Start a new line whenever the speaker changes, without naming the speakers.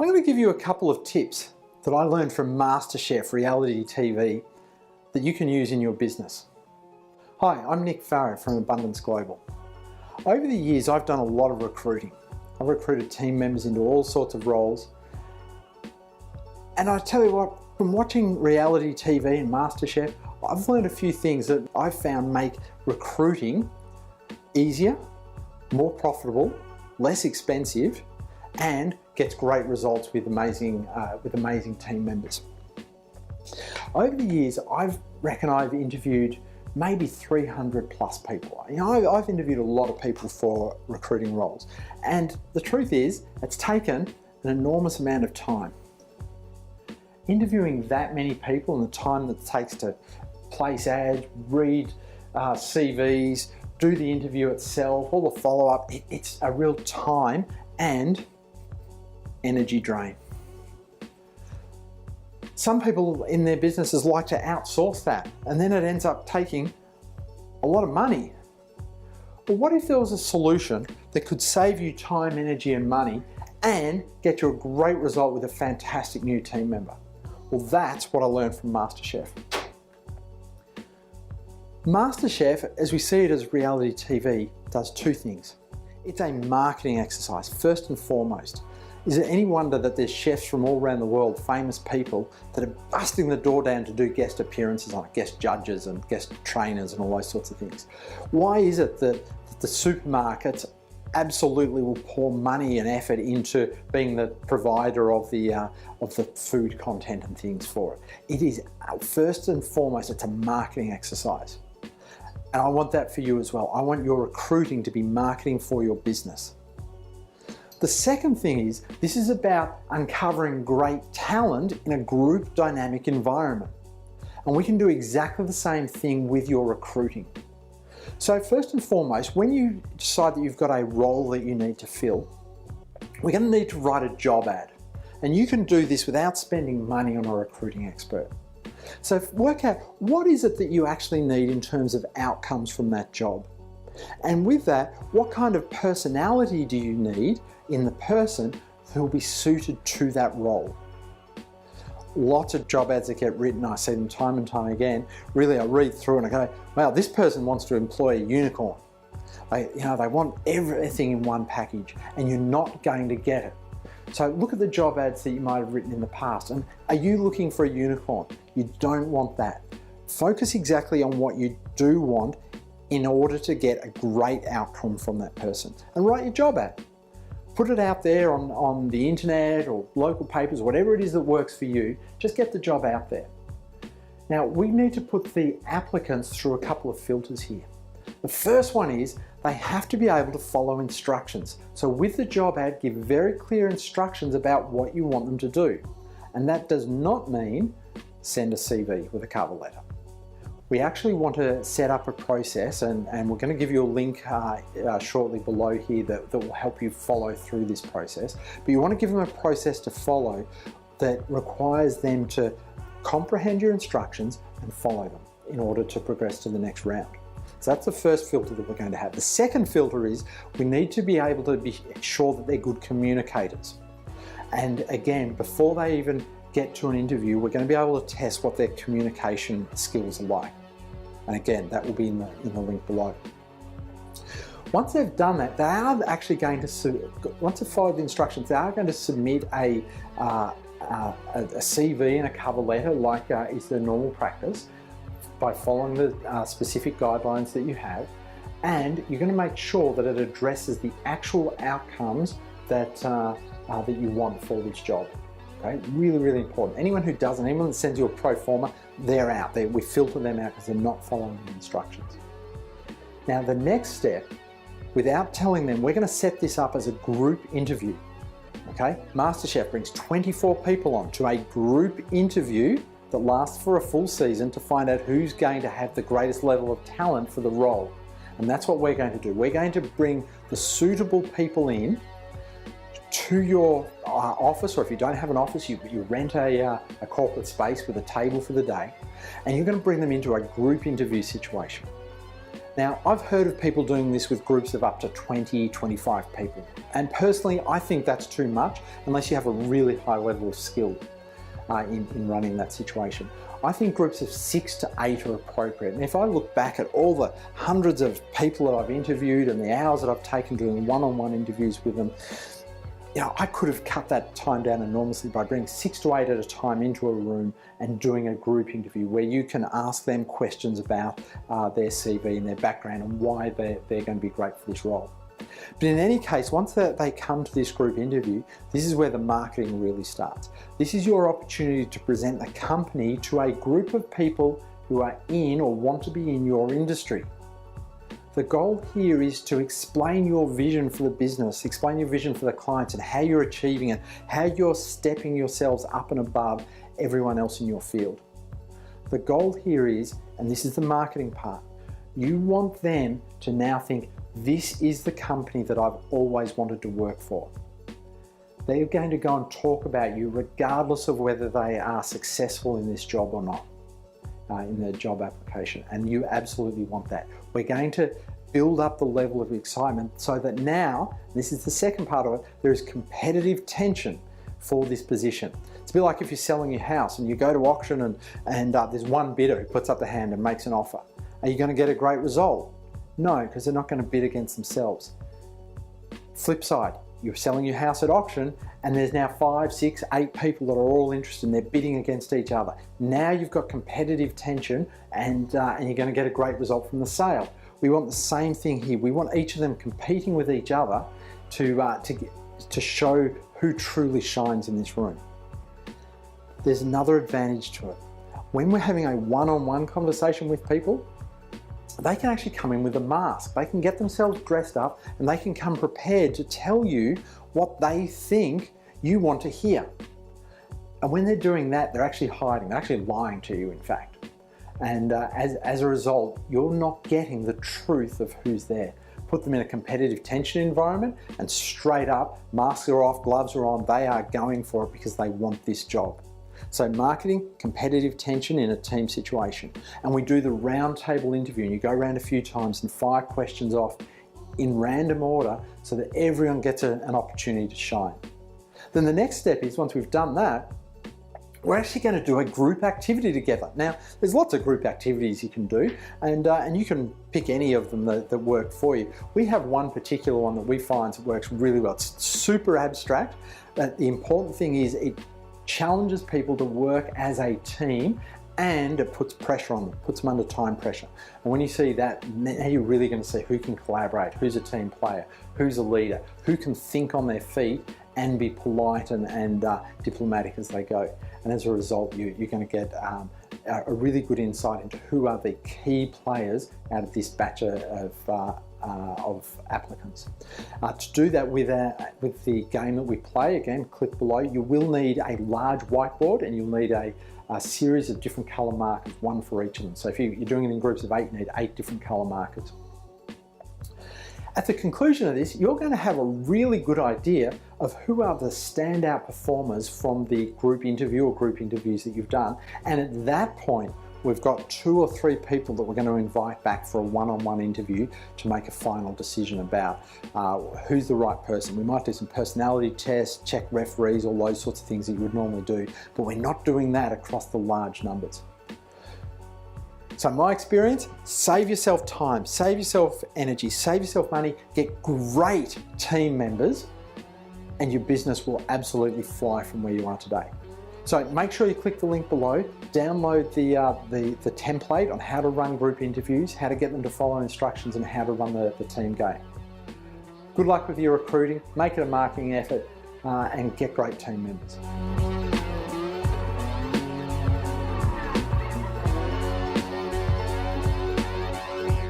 I'm going to give you a couple of tips that I learned from MasterChef reality TV that you can use in your business. Hi, I'm Nick Farrow from Abundance Global. Over the years, I've done a lot of recruiting. I've recruited team members into all sorts of roles. And I tell you what, from watching reality TV and MasterChef, I've learned a few things that I've found make recruiting easier, more profitable, less expensive, and gets great results with amazing team members. Over the years, I've interviewed maybe 300 plus people. I've interviewed a lot of people for recruiting roles. And the truth is, it's taken an enormous amount of time. Interviewing that many people and the time that it takes to place ads, read CVs, do the interview itself, all the follow-up, it's a real time and energy drain. Some people in their businesses like to outsource that, and then it ends up taking a lot of money. But what if there was a solution that could save you time, energy, and money and get you a great result with a fantastic new team member? Well, that's what I learned from MasterChef. MasterChef, as we see it as reality TV, does two things. It's a marketing exercise, first and foremost. Is it any wonder that there's chefs from all around the world, famous people, that are busting the door down to do guest appearances on it, guest judges and guest trainers and all those sorts of things? Why is it that the supermarkets absolutely will pour money and effort into being the provider of the food content and things for it? It is, first and foremost, it's a marketing exercise. And I want that for you as well. I want your recruiting to be marketing for your business. The second thing is, this is about uncovering great talent in a group dynamic environment. And we can do exactly the same thing with your recruiting. So first and foremost, when you decide that you've got a role that you need to fill, we're going to need to write a job ad. And you can do this without spending money on a recruiting expert. So work out what is it that you actually need in terms of outcomes from that job. And with that, what kind of personality do you need in the person who will be suited to that role? Lots of job ads that get written, I see them time and time again. Really, I read through and I go, wow, this person wants to employ a unicorn. They want everything in one package, and you're not going to get it. So look at the job ads that you might have written in the past, and are you looking for a unicorn? You don't want that. Focus exactly on what you do want in order to get a great outcome from that person, and write your job ad. Put it out there on the internet or local papers, whatever it is that works for you. Just get the job out there. Now, we need to put the applicants through a couple of filters here. The first one is they have to be able to follow instructions. So with the job ad, give very clear instructions about what you want them to do. And that does not mean send a CV with a cover letter. We actually want to set up a process, and we're going to give you a link shortly below here that will help you follow through this process. But you want to give them a process to follow that requires them to comprehend your instructions and follow them in order to progress to the next round. So that's the first filter that we're going to have. The second filter is we need to be able to be sure that they're good communicators. And again, before they even get to an interview, we're going to be able to test what their communication skills are like. And again, that will be in the link below. Once they've done that, they are actually going to, once they've followed the instructions, they are going to submit a CV and a cover letter like is the normal practice by following the specific guidelines that you have. And you're going to make sure that it addresses the actual outcomes that you want for this job. Okay? Really, really important. Anyone who doesn't, anyone that sends you a pro forma, they're out. We filter them out because they're not following the instructions. Now, the next step, without telling them, we're going to set this up as a group interview. Okay? MasterChef brings 24 people on to a group interview that lasts for a full season to find out who's going to have the greatest level of talent for the role. And that's what we're going to do. We're going to bring the suitable people in to your office, or if you don't have an office, you rent a corporate space with a table for the day, and you're going to bring them into a group interview situation. Now, I've heard of people doing this with groups of up to 20, 25 people. And personally, I think that's too much unless you have a really high level of skill in running that situation. I think groups of 6 to 8 are appropriate. And if I look back at all the hundreds of people that I've interviewed and the hours that I've taken doing one-on-one interviews with them, I could have cut that time down enormously by bringing 6 to 8 at a time into a room and doing a group interview where you can ask them questions about their CV and their background and why they're going to be great for this role. But in any case, once they come to this group interview, this is where the marketing really starts. This is your opportunity to present the company to a group of people who are in or want to be in your industry. The goal here is to explain your vision for the business, explain your vision for the clients and how you're achieving it, how you're stepping yourselves up and above everyone else in your field. The goal here is, and this is the marketing part, you want them to now think, this is the company that I've always wanted to work for. They're going to go and talk about you regardless of whether they are successful in this job or not. In their job application, and you absolutely want that. We're going to build up the level of excitement so that now, this is the second part of it, there is competitive tension for this position. It's a bit like if you're selling your house and you go to auction and there's one bidder who puts up the hand and makes an offer. Are you going to get a great result? No, because they're not going to bid against themselves. Flip side, you're selling your house at auction and there's now 5, 6, 8 people that are all interested and they're bidding against each other. Now you've got competitive tension and you're going to get a great result from the sale. We want the same thing here. We want each of them competing with each other to show who truly shines in this room. There's another advantage to it. When we're having a one-on-one conversation with people, they can actually come in with a mask. They can get themselves dressed up and they can come prepared to tell you what they think you want to hear. And when they're doing that, they're actually hiding, they're actually lying to you, in fact. And as a result, you're not getting the truth of who's there. Put them in a competitive tension environment and straight up, masks are off, gloves are on, they are going for it because they want this job. So marketing, competitive tension in a team situation. And we do the round table interview and you go around a few times and fire questions off in random order so that everyone gets an opportunity to shine. Then the next step is, once we've done that, we're actually going to do a group activity together. Now, there's lots of group activities you can do, and you can pick any of them that work for you. We have one particular one that we find works really well. It's super abstract, but the important thing is it challenges people to work as a team and it puts pressure on them, puts them under time pressure. And when you see that, now you're really going to see who can collaborate, who's a team player, who's a leader, who can think on their feet and be polite and diplomatic as they go. And as a result, you're going to get a really good insight into who are the key players out of this batch of applicants. To do that with the game that we play, again, click below, you will need a large whiteboard and you'll need a series of different color markers, one for each of them. So if you're doing it in groups of 8, you need 8 different color markers. At the conclusion of this, you're going to have a really good idea of who are the standout performers from the group interview or group interviews that you've done. And at that point, we've got 2 or 3 people that we're going to invite back for a one-on-one interview to make a final decision about who's the right person. We might do some personality tests, check referees, all those sorts of things that you would normally do, but we're not doing that across the large numbers. So my experience, save yourself time, save yourself energy, save yourself money, get great team members, and your business will absolutely fly from where you are today. So make sure you click the link below, download the template on how to run group interviews, how to get them to follow instructions, and how to run the team game. Good luck with your recruiting, make it a marketing effort, and get great team members.